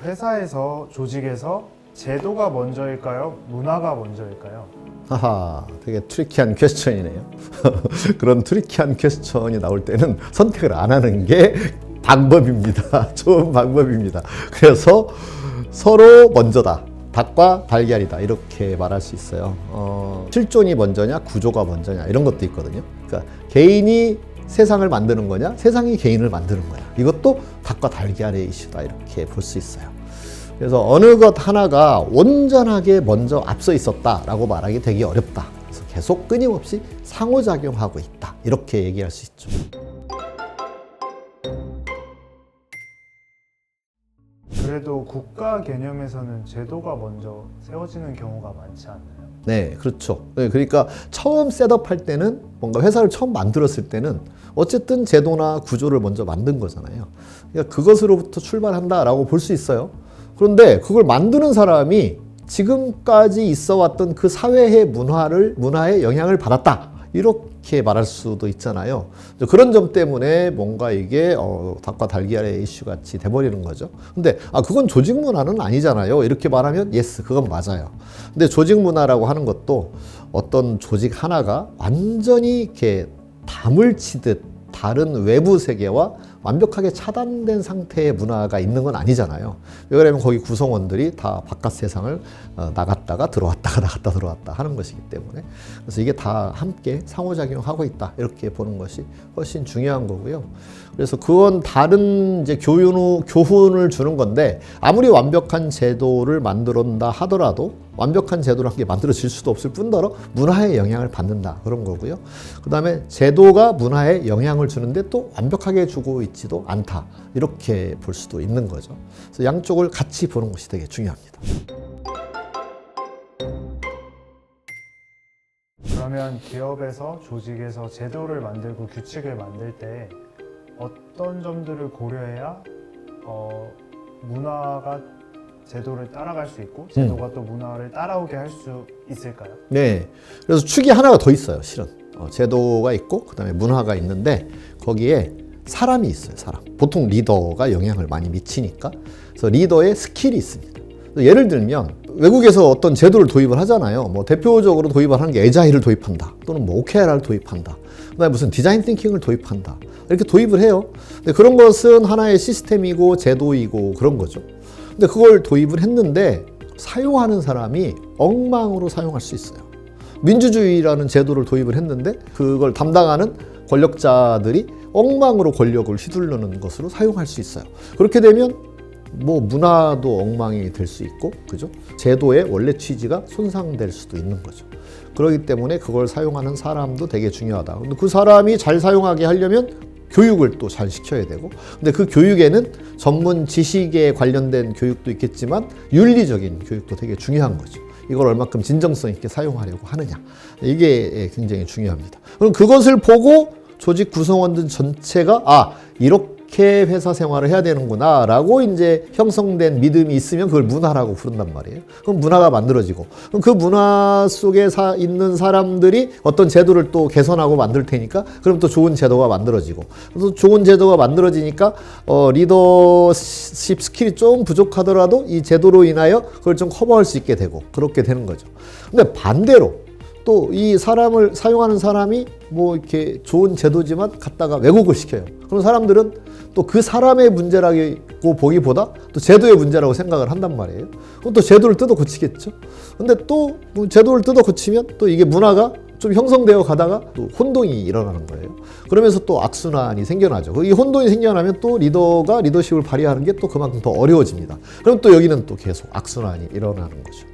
회사에서, 조직에서 제도가 먼저일까요? 문화가 먼저일까요? 하하, 되게 트리키한 퀘스천이네요. 그런 트리키한 퀘스천이 나올 때는 선택을 안 하는 게 방법입니다. 좋은 방법입니다. 그래서 서로 먼저다. 닭과 달걀이다. 이렇게 말할 수 있어요. 실존이 먼저냐, 구조가 먼저냐, 이런 것도 있거든요. 그러니까 개인이 세상을 만드는 거냐, 세상이 개인을 만드는 거냐. 이것도 닭과 달걀의 이슈다. 이렇게 볼 수 있어요. 그래서 어느 것 하나가 온전하게 먼저 앞서 있었다라고 말하기 되게 어렵다. 그래서 계속 끊임없이 상호작용하고 있다. 이렇게 얘기할 수 있죠. 그래도 국가 개념에서는 제도가 먼저 세워지는 경우가 많지 않나요? 네, 그렇죠. 네, 그러니까 처음 셋업할 때는 뭔가 회사를 처음 만들었을 때는 어쨌든 제도나 구조를 먼저 만든 거잖아요. 그러니까 그것으로부터 출발한다라고 볼 수 있어요. 그런데 그걸 만드는 사람이 지금까지 있어 왔던 그 사회의 문화에 영향을 받았다. 이렇게 말할 수도 있잖아요. 그런 점 때문에 뭔가 이게 닭과 달걀의 이슈 같이 돼버리는 거죠. 근데 그건 조직 문화는 아니잖아요. 이렇게 말하면 예스, 그건 맞아요. 근데 조직 문화라고 하는 것도 어떤 조직 하나가 완전히 이렇게 담을 치듯 다른 외부 세계와 완벽하게 차단된 상태의 문화가 있는 건 아니잖아요. 왜 그러면 거기 구성원들이 다 바깥 세상을 나갔다가 들어왔다가 나갔다 들어왔다 하는 것이기 때문에, 그래서 이게 다 함께 상호작용하고 있다. 이렇게 보는 것이 훨씬 중요한 거고요. 그래서 그건 다른 이제 교훈을 주는 건데, 아무리 완벽한 제도를 만들었다 하더라도 완벽한 제도라는 게 만들어질 수도 없을 뿐더러 문화에 영향을 받는다. 그런 거고요. 그 다음에 제도가 문화에 영향을 주는데 또 완벽하게 주고 있지도 않다. 이렇게 볼 수도 있는 거죠. 그래서 양쪽을 같이 보는 것이 되게 중요합니다. 그러면 기업에서, 조직에서 제도를 만들고 규칙을 만들 때 어떤 점들을 고려해야 문화가 제도를 따라갈 수 있고 제도가 또 문화를 따라오게 할 수 있을까요? 네. 그래서 축이 하나가 더 있어요, 실은. 제도가 있고, 그 다음에 문화가 있는데, 거기에 사람이 있어요, 사람. 보통 리더가 영향을 많이 미치니까. 그래서 리더의 스킬이 있습니다. 예를 들면, 외국에서 어떤 제도를 도입을 하잖아요. 뭐 대표적으로 도입을 하는 게 에자일을 도입한다. 또는 뭐 OKR을 도입한다. 그 다음에 무슨 디자인 띵킹을 도입한다. 이렇게 도입을 해요. 근데 그런 것은 하나의 시스템이고 제도이고 그런 거죠. 근데 그걸 도입을 했는데 사용하는 사람이 엉망으로 사용할 수 있어요. 민주주의라는 제도를 도입을 했는데 그걸 담당하는 권력자들이 엉망으로 권력을 휘두르는 것으로 사용할 수 있어요. 그렇게 되면 뭐 문화도 엉망이 될 수 있고, 그죠? 제도의 원래 취지가 손상될 수도 있는 거죠. 그렇기 때문에 그걸 사용하는 사람도 되게 중요하다. 근데 그 사람이 잘 사용하게 하려면 교육을 또 잘 시켜야 되고, 근데 그 교육에는 전문 지식에 관련된 교육도 있겠지만 윤리적인 교육도 되게 중요한 거죠. 이걸 얼마큼 진정성 있게 사용하려고 하느냐, 이게 굉장히 중요합니다. 그럼 그것을 보고 조직 구성원들 전체가 이렇게 회사 생활을 해야 되는구나 라고 이제 형성된 믿음이 있으면 그걸 문화라고 부른단 말이에요. 그럼 문화가 만들어지고, 그럼 그 문화 속에 있는 사람들이 어떤 제도를 또 개선하고 만들 테니까 그럼 또 좋은 제도가 만들어지고, 또 좋은 제도가 만들어지니까 리더십 스킬이 좀 부족하더라도 이 제도로 인하여 그걸 좀 커버할 수 있게 되고, 그렇게 되는 거죠. 근데 반대로 또 이 사람을 사용하는 사람이 뭐 이렇게 좋은 제도지만 갖다가 왜곡을 시켜요. 그럼 사람들은 또 그 사람의 문제라고 보기보다 또 제도의 문제라고 생각을 한단 말이에요. 그럼 또 제도를 뜯어 고치겠죠. 근데 또 제도를 뜯어 고치면 또 이게 문화가 좀 형성되어 가다가 또 혼동이 일어나는 거예요. 그러면서 또 악순환이 생겨나죠. 이 혼동이 생겨나면 또 리더가 리더십을 발휘하는 게 또 그만큼 더 어려워집니다. 그럼 또 여기는 또 계속 악순환이 일어나는 거죠.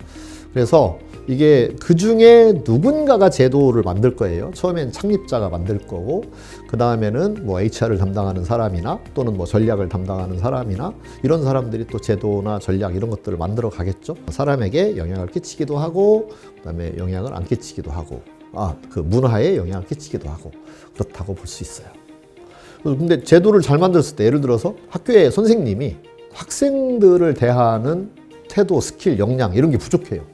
그래서 이게 그 중에 누군가가 제도를 만들 거예요. 처음엔 창립자가 만들 거고, 그 다음에는 뭐 HR을 담당하는 사람이나 또는 뭐 전략을 담당하는 사람이나 이런 사람들이 또 제도나 전략 이런 것들을 만들어 가겠죠. 사람에게 영향을 끼치기도 하고, 그 다음에 영향을 안 끼치기도 하고, 그 문화에 영향을 끼치기도 하고, 그렇다고 볼 수 있어요. 근데 제도를 잘 만들었을 때, 예를 들어서 학교에 선생님이 학생들을 대하는 태도, 스킬, 역량 이런 게 부족해요.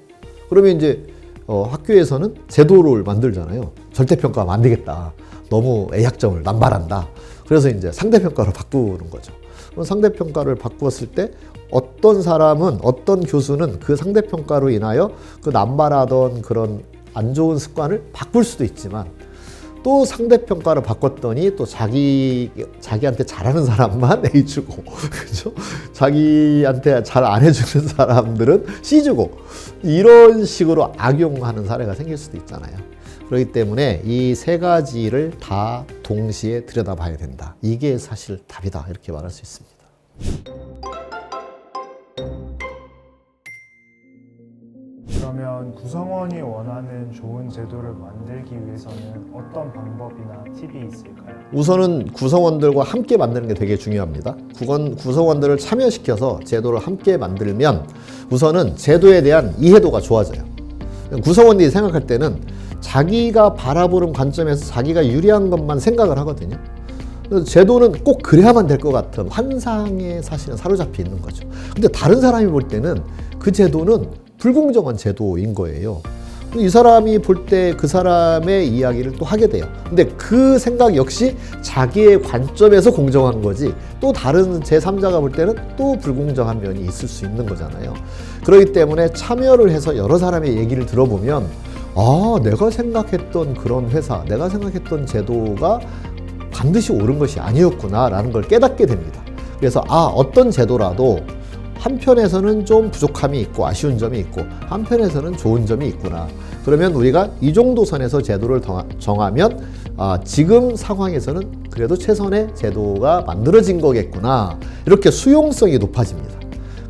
그러면 이제 학교에서는 제도를 만들잖아요. 절대평가하면 안 되겠다. 너무 애약점을 남발한다. 그래서 이제 상대평가로 바꾸는 거죠. 그럼 상대평가를 바꾸었을 때 어떤 사람은, 어떤 교수는 그 상대평가로 인하여 그 남발하던 그런 안 좋은 습관을 바꿀 수도 있지만 또 상대평가를 바꿨더니 또 자기한테 잘하는 사람만 A 주고, 그죠? 자기한테 잘 안 해주는 사람들은 C 주고, 이런 식으로 악용하는 사례가 생길 수도 있잖아요. 그렇기 때문에 이 세 가지를 다 동시에 들여다봐야 된다. 이게 사실 답이다. 이렇게 말할 수 있습니다. 그러면 구성원이 원하는 좋은 제도를 만들기 위해서는 어떤 방법이나 팁이 있을까요? 우선은 구성원들과 함께 만드는 게 되게 중요합니다. 구성원들을 참여시켜서 제도를 함께 만들면 우선은 제도에 대한 이해도가 좋아져요. 구성원들이 생각할 때는 자기가 바라보는 관점에서 자기가 유리한 것만 생각을 하거든요. 그래서 제도는 꼭 그래야만 될 것 같은 환상에 사실은 사로잡혀 있는 거죠. 근데 다른 사람이 볼 때는 그 제도는 불공정한 제도인 거예요. 이 사람이 볼 때 그 사람의 이야기를 또 하게 돼요. 근데 그 생각 역시 자기의 관점에서 공정한 거지, 또 다른 제3자가 볼 때는 또 불공정한 면이 있을 수 있는 거잖아요. 그렇기 때문에 참여를 해서 여러 사람의 얘기를 들어보면, 아, 내가 생각했던 그런 회사, 내가 생각했던 제도가 반드시 옳은 것이 아니었구나 라는 걸 깨닫게 됩니다. 그래서 어떤 제도라도 한편에서는 좀 부족함이 있고 아쉬운 점이 있고 한편에서는 좋은 점이 있구나. 그러면 우리가 이 정도 선에서 제도를 정하면 지금 상황에서는 그래도 최선의 제도가 만들어진 거겠구나. 이렇게 수용성이 높아집니다.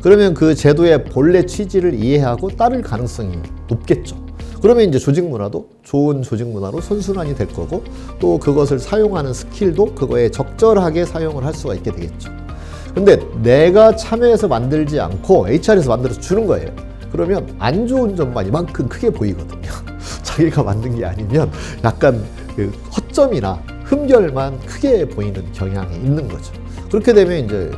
그러면 그 제도의 본래 취지를 이해하고 따를 가능성이 높겠죠. 그러면 이제 조직 문화도 좋은 조직 문화로 선순환이 될 거고, 또 그것을 사용하는 스킬도 그거에 적절하게 사용을 할 수가 있게 되겠죠. 근데 내가 참여해서 만들지 않고 HR에서 만들어서 주는 거예요. 그러면 안 좋은 점만 이만큼 크게 보이거든요. 자기가 만든 게 아니면 약간 그 허점이나 흠결만 크게 보이는 경향이 있는 거죠. 그렇게 되면 이제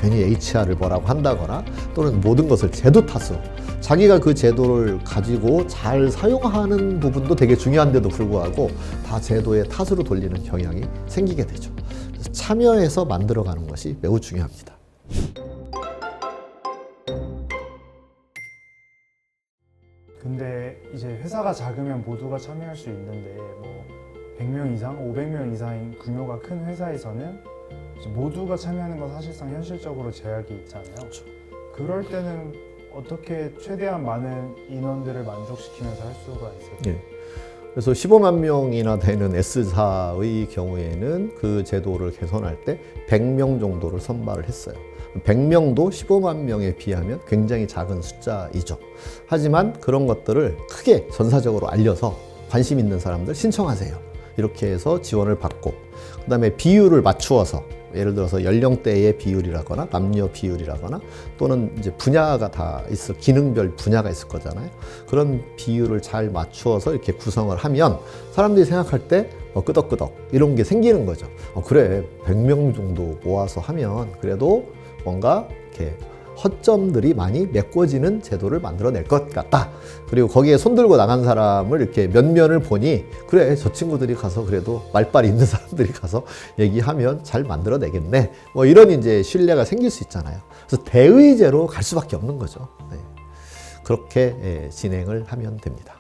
괜히 HR을 뭐라고 한다거나, 또는 모든 것을 제도 탓으로, 자기가 그 제도를 가지고 잘 사용하는 부분도 되게 중요한데도 불구하고 다 제도의 탓으로 돌리는 경향이 생기게 되죠. 그래서 참여해서 만들어가는 것이 매우 중요합니다. 근데 이제 회사가 작으면 모두가 참여할 수 있는데 100명 이상, 500명 이상인 규모가 큰 회사에서는 이제 모두가 참여하는 건 사실상 현실적으로 제약이 있잖아요. 그렇죠. 그럴 때는 어떻게 최대한 많은 인원들을 만족시키면서 할 수가 있을까요? 네. 그래서 15만 명이나 되는 S사의 경우에는 그 제도를 개선할 때 100명 정도를 선발을 했어요. 100명도 15만 명에 비하면 굉장히 작은 숫자이죠. 하지만 그런 것들을 크게 전사적으로 알려서 관심 있는 사람들 신청하세요. 이렇게 해서 지원을 받고, 그 다음에 비율을 맞추어서, 예를 들어서 연령대의 비율이라거나 남녀 비율이라거나, 또는 이제 분야가 다 있어, 기능별 분야가 있을 거잖아요. 그런 비율을 잘 맞추어서 이렇게 구성을 하면 사람들이 생각할 때 끄덕끄덕 이런 게 생기는 거죠. 그래, 100명 정도 모아서 하면 그래도 뭔가 이렇게 허점들이 많이 메꿔지는 제도를 만들어낼 것 같다. 그리고 거기에 손들고 나간 사람을 이렇게 면면을 보니, 그래, 저 친구들이 가서 그래도 말빨이 있는 사람들이 가서 얘기하면 잘 만들어내겠네. 이런 이제 신뢰가 생길 수 있잖아요. 그래서 대의제로 갈 수밖에 없는 거죠. 네. 그렇게 진행을 하면 됩니다.